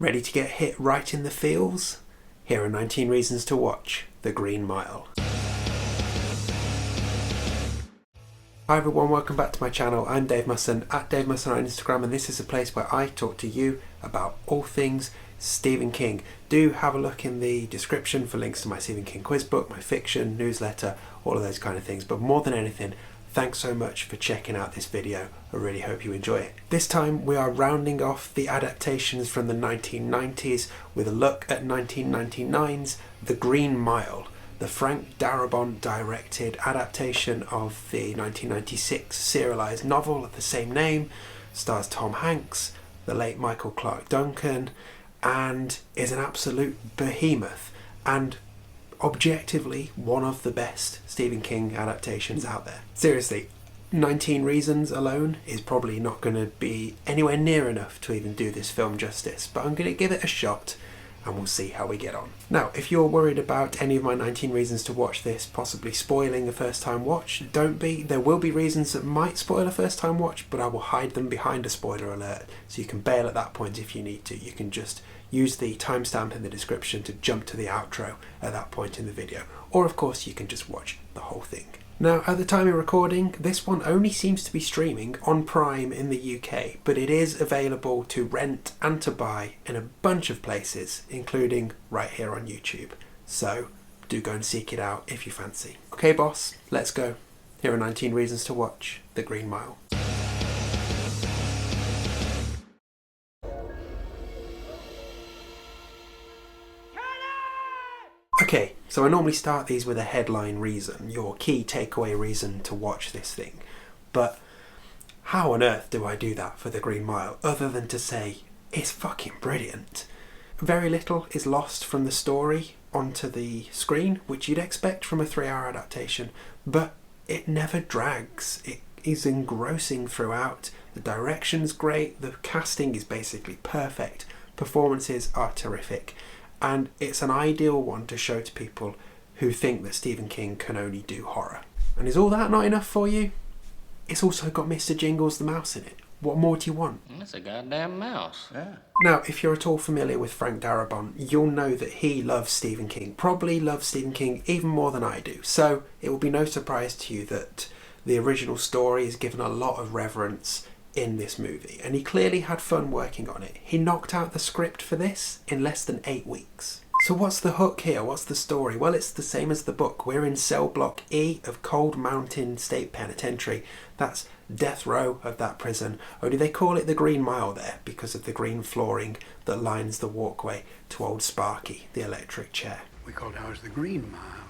Ready to get hit right in the feels? Here are 19 reasons to watch The Green Mile. Hi everyone, welcome back to my channel. I'm Dave Musson, at Dave Musson on Instagram, and this is a place where I talk to you about all things Stephen King. Do have a look in the description for links to my Stephen King quiz book, my fiction, newsletter, all of those kind of things. But more than anything, thanks so much for checking out this video. I really hope you enjoy it. This time we are rounding off the adaptations from the 1990s with a look at 1999's The Green Mile, the Frank Darabont directed adaptation of the 1996 serialised novel of the same name, stars Tom Hanks, the late Michael Clarke Duncan, and is an absolute behemoth and objectively one of the best Stephen King adaptations out there. Seriously, 19 Reasons alone is probably not going to be anywhere near enough to even do this film justice, but I'm going to give it a shot and we'll see how we get on. Now, if you're worried about any of my 19 reasons to watch this possibly spoiling a first time watch, don't be. There will be reasons that might spoil a first time watch, but I will hide them behind a spoiler alert, so you can bail at that point if you need to. You can just use the timestamp in the description to jump to the outro at that point in the video. Or of course you can just watch the whole thing. Now, at the time of recording, this one only seems to be streaming on Prime in the UK, but it is available to rent and to buy in a bunch of places, including right here on YouTube. So do go and seek it out if you fancy. Okay boss, let's go. Here are 19 reasons to watch The Green Mile. Okay, so I normally start these with a headline reason, your key takeaway reason to watch this thing. But how on earth do I do that for The Green Mile, other than to say, it's fucking brilliant. Very little is lost from the story onto the screen, which you'd expect from a 3-hour adaptation, but it never drags. It is engrossing throughout. The direction's great, the casting is basically perfect, performances are terrific. And it's an ideal one to show to people who think that Stephen King can only do horror. And is all that not enough for you? It's also got Mr. Jingles the mouse in it. What more do you want? That's a goddamn mouse. Yeah. Now, if you're at all familiar with Frank Darabont, you'll know that he loves Stephen King. Probably loves Stephen King even more than I do. So it will be no surprise to you that the original story is given a lot of reverence in this movie, and he clearly had fun working on it. He knocked out the script for this in less than 8 weeks. So what's the hook here? What's the story? Well, it's the same as the book. We're in cell block E of Cold Mountain State Penitentiary. That's death row of that prison. Only they call it the Green Mile there because of the green flooring that lines the walkway to old Sparky, the electric chair. We called ours the Green Mile.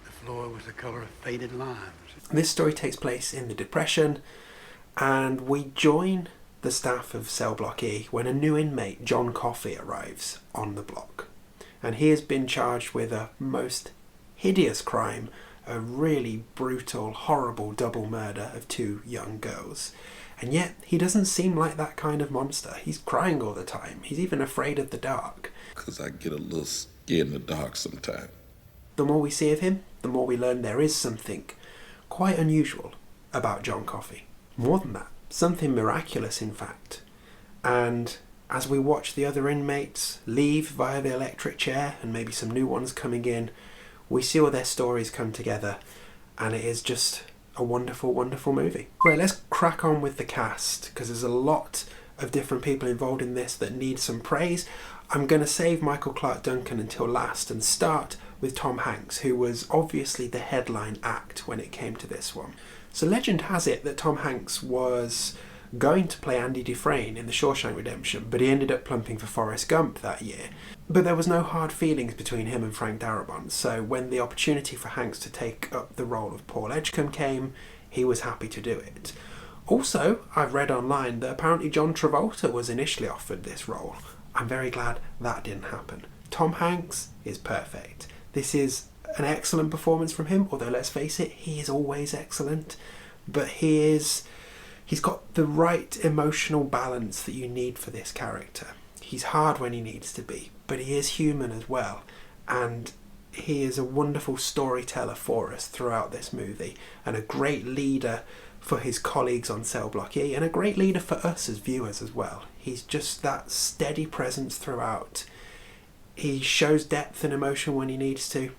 The floor was the colour of faded limes. This story takes place in the Depression, and we join the staff of Cell Block E when a new inmate, John Coffey, arrives on the block. And he has been charged with a most hideous crime, a really brutal, horrible double murder of 2 young girls. And yet, he doesn't seem like that kind of monster. He's crying all the time. He's even afraid of the dark. 'Cause I get a little scared in the dark sometimes. The more we see of him, the more we learn there is something quite unusual about John Coffey. More than that, something miraculous in fact. And as we watch the other inmates leave via the electric chair and maybe some new ones coming in, we see all their stories come together, and it is just a wonderful, wonderful movie. Right, let's crack on with the cast, because there's a lot of different people involved in this that need some praise. I'm going to save Michael Clarke Duncan until last and start with Tom Hanks, who was obviously the headline act when it came to this one. So legend has it that Tom Hanks was going to play Andy Dufresne in The Shawshank Redemption, but he ended up plumping for Forrest Gump that year. But there was no hard feelings between him and Frank Darabont, so when the opportunity for Hanks to take up the role of Paul Edgecombe came, he was happy to do it. Also, I've read online that apparently John Travolta was initially offered this role. I'm very glad that didn't happen. Tom Hanks is perfect. This is an excellent performance from him, although let's face it, he is always excellent. But he's got the right emotional balance that you need for this character. He's hard when he needs to be, but he is human as well. And he is a wonderful storyteller for us throughout this movie, and a great leader for his colleagues on Cell Block E, and a great leader for us as viewers as well. He's just that steady presence throughout. He shows depth and emotion when he needs to,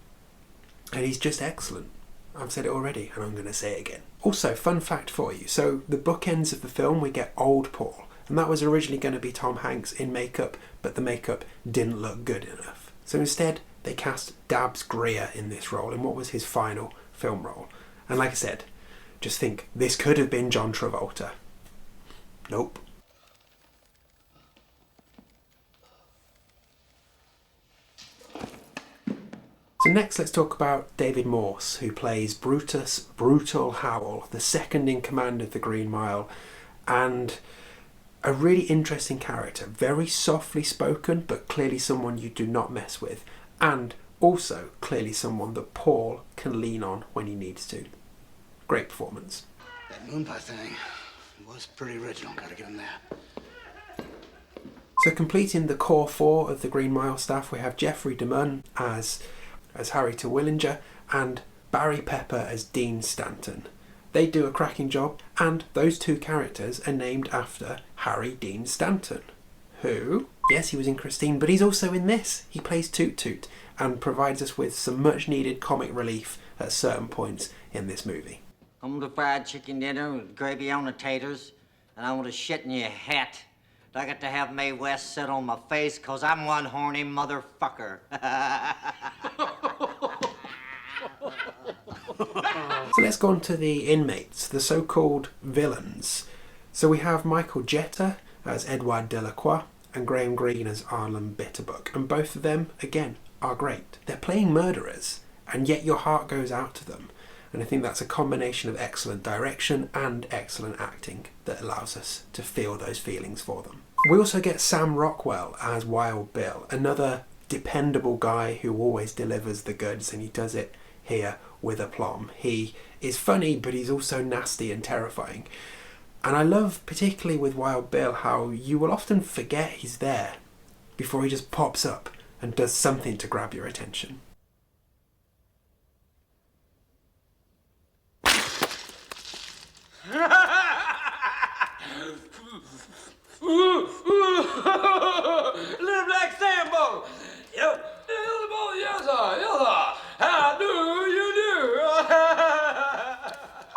and he's just excellent. I've said it already, and I'm going to say it again. Also, fun fact for you. So the bookends of the film, we get old Paul, and that was originally going to be Tom Hanks in makeup, but the makeup didn't look good enough. So instead, they cast Dabbs Greer in this role, in what was his final film role. And like I said, just think, this could have been John Travolta. Nope. So next let's talk about David Morse, who plays Brutus Brutal Howell, the second in command of the Green Mile, and a really interesting character, very softly spoken, but clearly someone you do not mess with, and also clearly someone that Paul can lean on when he needs to. Great performance. That Moonpie thing was pretty original, gotta give him that. So completing the core four of the Green Mile staff, we have Jeffrey DeMunn as Harry Terwilliger and Barry Pepper as Dean Stanton. They do a cracking job, and those two characters are named after Harry Dean Stanton, who, yes, he was in Christine, but he's also in this. He plays Toot Toot and provides us with some much needed comic relief at certain points in this movie. I want a fried chicken dinner with gravy on the taters, and I want a shit in your hat. I got to have Mae West sit on my face, 'cause I'm one horny motherfucker. So let's go on to the inmates, the so-called villains. So we have Michael Jetta as Edouard Delacroix and Graham Greene as Arlen Bitterbuck, and both of them, again, are great. They're playing murderers, and yet your heart goes out to them. And I think that's a combination of excellent direction and excellent acting that allows us to feel those feelings for them. We also get Sam Rockwell as Wild Bill, another dependable guy who always delivers the goods, and he does it here with aplomb. He is funny, but he's also nasty and terrifying. And I love, particularly with Wild Bill, how you will often forget he's there before he just pops up and does something to grab your attention. Little black Sambo. Yep. Yes, sir. Yes, sir. How do you do?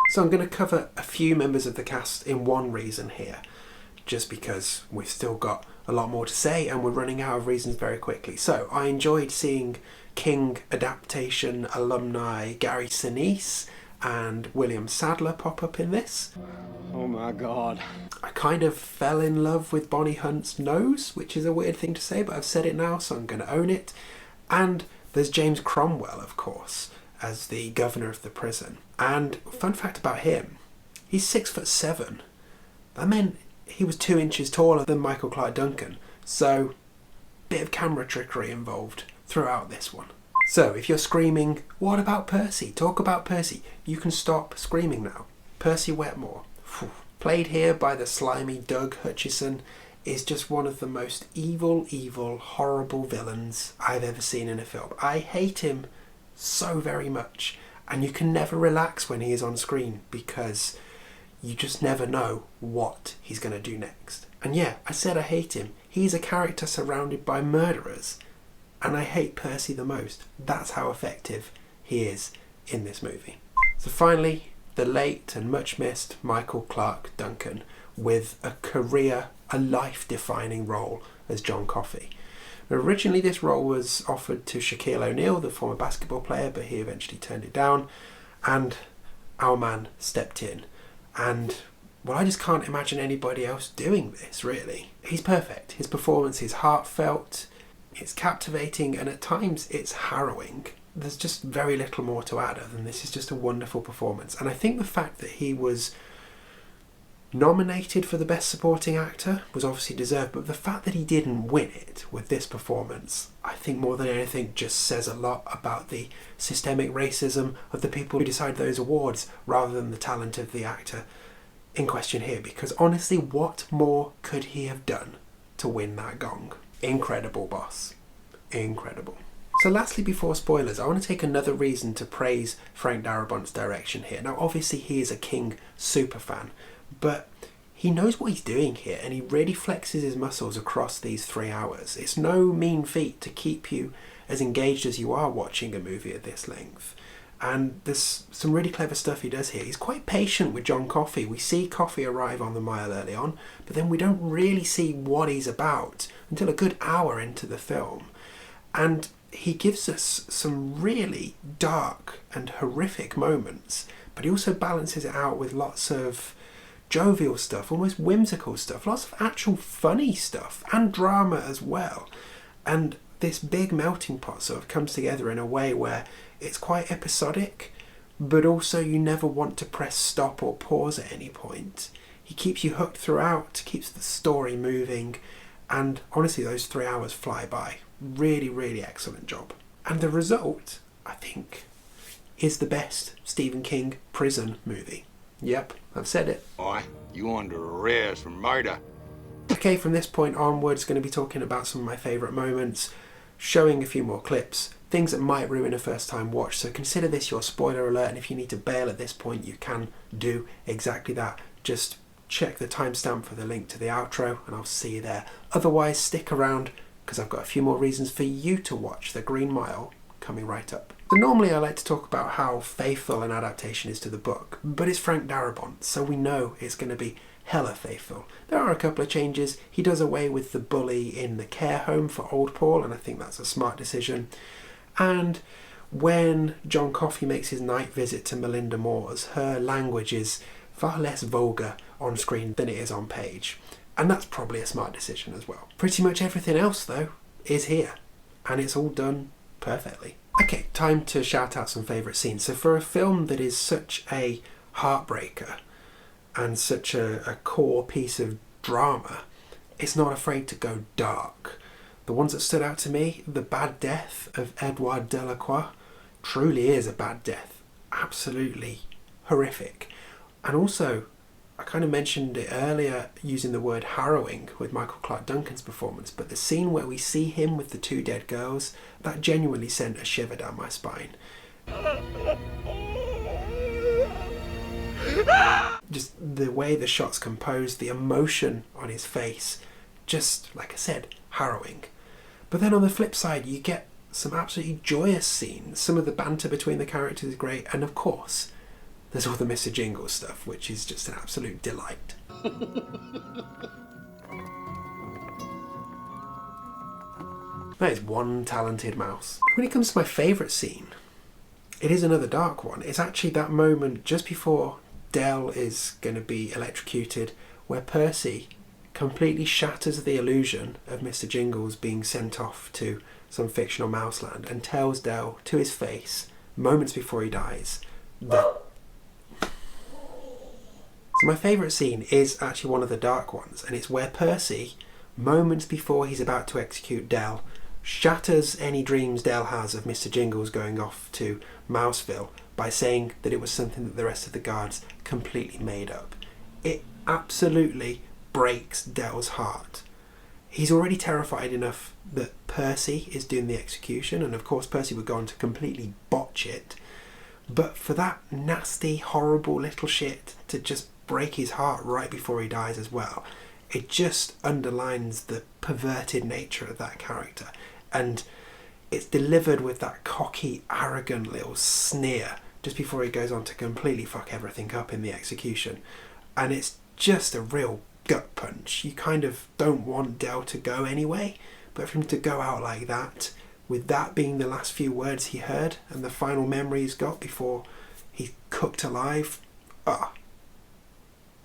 So I'm going to cover a few members of the cast in one reason here, just because we've still got a lot more to say and we're running out of reasons very quickly. So I enjoyed seeing King adaptation alumni Gary Sinise and William Sadler pop up in this. Oh my God. I kind of fell in love with Bonnie Hunt's nose, which is a weird thing to say, but I've said it now, so I'm going to own it. And there's James Cromwell, of course, as the governor of the prison. And fun fact about him, he's 6'7". That meant he was 2 inches taller than Michael Clarke Duncan, so bit of camera trickery involved throughout this one. So if you're screaming, what about Percy? Talk about Percy. You can stop screaming now. Percy Wetmore, played here by the slimy Doug Hutchison, is just one of the most evil, horrible villains I've ever seen in a film. I hate him so very much, and you can never relax when he is on screen because you just never know what he's going to do next. And yeah, I said I hate him. He's a character surrounded by murderers, and I hate Percy the most. That's how effective he is in this movie. So finally, the late and much missed Michael Clarke Duncan with a career, a life-defining role as John Coffey. Originally this role was offered to Shaquille O'Neal, the former basketball player, but he eventually turned it down, and our man stepped in. And well, I just can't imagine anybody else doing this, really. He's perfect. His performance is heartfelt, it's captivating, and at times it's harrowing. There's just very little more to add other than this is just a wonderful performance. And I think the fact that he was nominated for the Best Supporting Actor was obviously deserved, but the fact that he didn't win it with this performance, I think more than anything just says a lot about the systemic racism of the people who decide those awards rather than the talent of the actor in question here, because honestly, what more could he have done to win that gong? Incredible, boss. Incredible. So lastly, before spoilers, I want to take another reason to praise Frank Darabont's direction here. Now obviously he is a King superfan, but he knows what he's doing here and he really flexes his muscles across these 3 hours. It's no mean feat to keep you as engaged as you are watching a movie at this length. And there's some really clever stuff he does here. He's quite patient with John Coffey. We see Coffey arrive on the mile early on, but then we don't really see what he's about until a good hour into the film. And he gives us some really dark and horrific moments, but he also balances it out with lots of jovial stuff, almost whimsical stuff, lots of actual funny stuff and drama as well. And this big melting pot sort of comes together in a way where it's quite episodic, but also you never want to press stop or pause at any point. He keeps you hooked throughout, keeps the story moving, and honestly those 3 hours fly by. Really, really excellent job. And the result, I think, is the best Stephen King prison movie. Yep, I've said it. Boy, you under arrest for murder. Okay, from this point onwards, going to be talking about some of my favourite moments, showing a few more clips, things that might ruin a first time watch, so consider this your spoiler alert, and if you need to bail at this point, you can do exactly that. Just check the timestamp for the link to the outro, and I'll see you there. Otherwise, stick around, because I've got a few more reasons for you to watch The Green Mile coming right up. So normally I like to talk about how faithful an adaptation is to the book, but it's Frank Darabont, so we know it's going to be hella faithful. There are a couple of changes. He does away with the bully in the care home for old Paul, and I think that's a smart decision. And when John Coffey makes his night visit to Melinda Moore's, her language is far less vulgar on screen than it is on page. And that's probably a smart decision as well. Pretty much everything else, though, is here. And it's all done perfectly. Okay, time to shout out some favourite scenes. So for a film that is such a heartbreaker and such a core piece of drama, it's not afraid to go dark. The ones that stood out to me, the bad death of Edouard Delacroix truly is a bad death. Absolutely horrific. And also, I kind of mentioned it earlier using the word harrowing with Michael Clarke Duncan's performance, but the scene where we see him with the 2 dead girls, that genuinely sent a shiver down my spine. Just the way the shot's composed, the emotion on his face, just, like I said, harrowing. But then on the flip side, you get some absolutely joyous scenes. Some of the banter between the characters is great, and of course, there's all the Mr. Jingles stuff, which is just an absolute delight. That is one talented mouse. When it comes to my favourite scene, it is another dark one. It's actually that moment just before Dell is going to be electrocuted, where Percy completely shatters the illusion of Mr. Jingles being sent off to some fictional mouseland and tells Dell to his face, moments before he dies, that... So my favourite scene is actually one of the dark ones, and it's where Percy, moments before he's about to execute Dell, shatters any dreams Dell has of Mr. Jingles going off to Mouseville by saying that it was something that the rest of the guards completely made up. It absolutely breaks Dell's heart. He's already terrified enough that Percy is doing the execution, and of course Percy would go on to completely botch it, but for that nasty, horrible little shit to just break his heart right before he dies as well, it just underlines the perverted nature of that character, and it's delivered with that cocky, arrogant little sneer just before he goes on to completely fuck everything up in the execution. And it's just a real gut punch. You kind of don't want Dell to go anyway, but for him to go out like that, with that being the last few words he heard and the final memory he's got before he's cooked alive,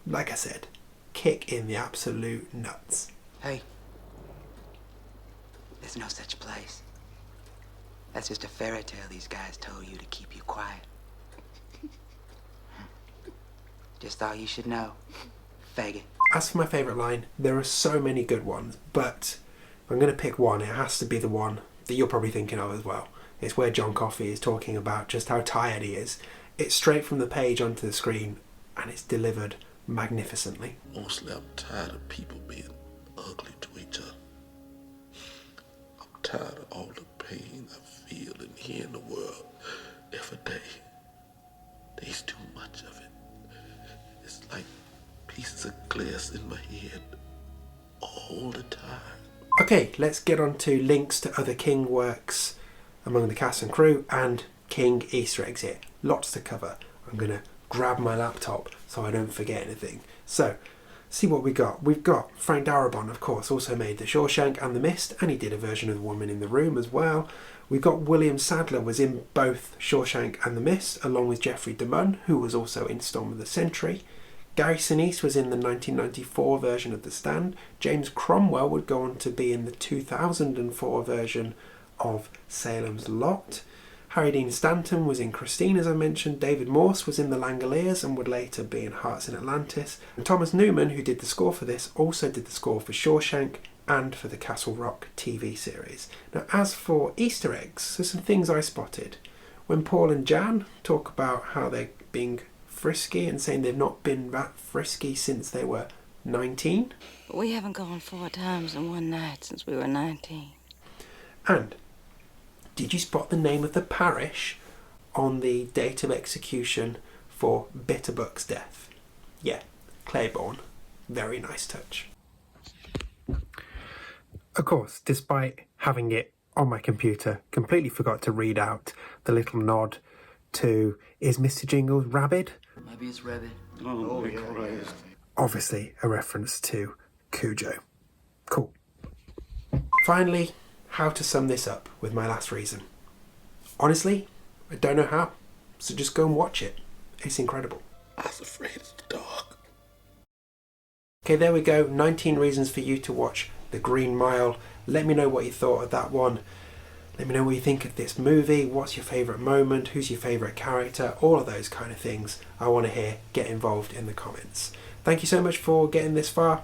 like I said, kick in the absolute nuts. Hey, there's no such place. That's just a fairy tale these guys told you to keep you quiet. Just thought you should know, faggot. As for my favourite line, there are so many good ones, but if I'm going to pick one, it has to be the one that you're probably thinking of as well. It's where John Coffey is talking about just how tired he is. It's straight from the page onto the screen, and it's delivered magnificently. Mostly I'm tired of people being ugly to each other. I'm tired of all the pain I feel in here in the world every day. There's too much of it. It's like pieces of glass in my head all the time. Okay, let's get on to links to other King works among the cast and crew and King Easter eggs here. Lots to cover. I'm going to grab my laptop so I don't forget anything. So, see what we got. We've got Frank Darabont, of course, also made The Shawshank and The Mist, and he did a version of The Woman in the Room as well. We've got William Sadler was in both Shawshank and The Mist, along with Jeffrey DeMunn, who was also in Storm of the Century. Gary Sinise was in the 1994 version of The Stand. James Cromwell would go on to be in the 2004 version of Salem's Lot. Harry Dean Stanton was in Christine, as I mentioned. David Morse was in The Langoliers and would later be in Hearts in Atlantis. And Thomas Newman, who did the score for this, also did the score for Shawshank and for the Castle Rock TV series. Now, as for Easter eggs, there's some things I spotted. When Paul and Jan talk about how they're being frisky and saying they've not been that frisky since they were 19. We haven't gone 4 times in one night since we were 19. And did you spot the name of the parish on the date of execution for Bitterbuck's death? Yeah, Claiborne. Very nice touch. Of course, despite having it on my computer, completely forgot to read out the little nod to Is Mr. Jingles rabid? Maybe it's rabid. Oh, yeah. Christ. Obviously a reference to Cujo. Cool. Finally, how to sum this up with my last reason. Honestly, I don't know how, so just go and watch it. It's incredible. I was afraid of the dark. Okay, there we go. 19 reasons for you to watch The Green Mile. Let me know what you thought of that one. Let me know what you think of this movie. What's your favourite moment? Who's your favourite character? All of those kind of things I want to hear. Get involved in the comments. Thank you so much for getting this far.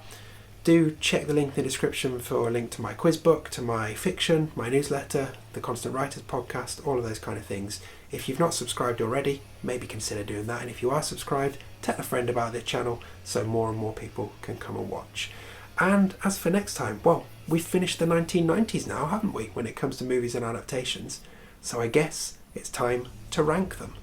Do check the link in the description for a link to my quiz book, to my fiction, my newsletter, the Constant Writers podcast, all of those kind of things. If you've not subscribed already, maybe consider doing that. And if you are subscribed, tell a friend about this channel so more and more people can come and watch. And as for next time, well, we've finished the 1990s now, haven't we, when it comes to movies and adaptations? So I guess it's time to rank them.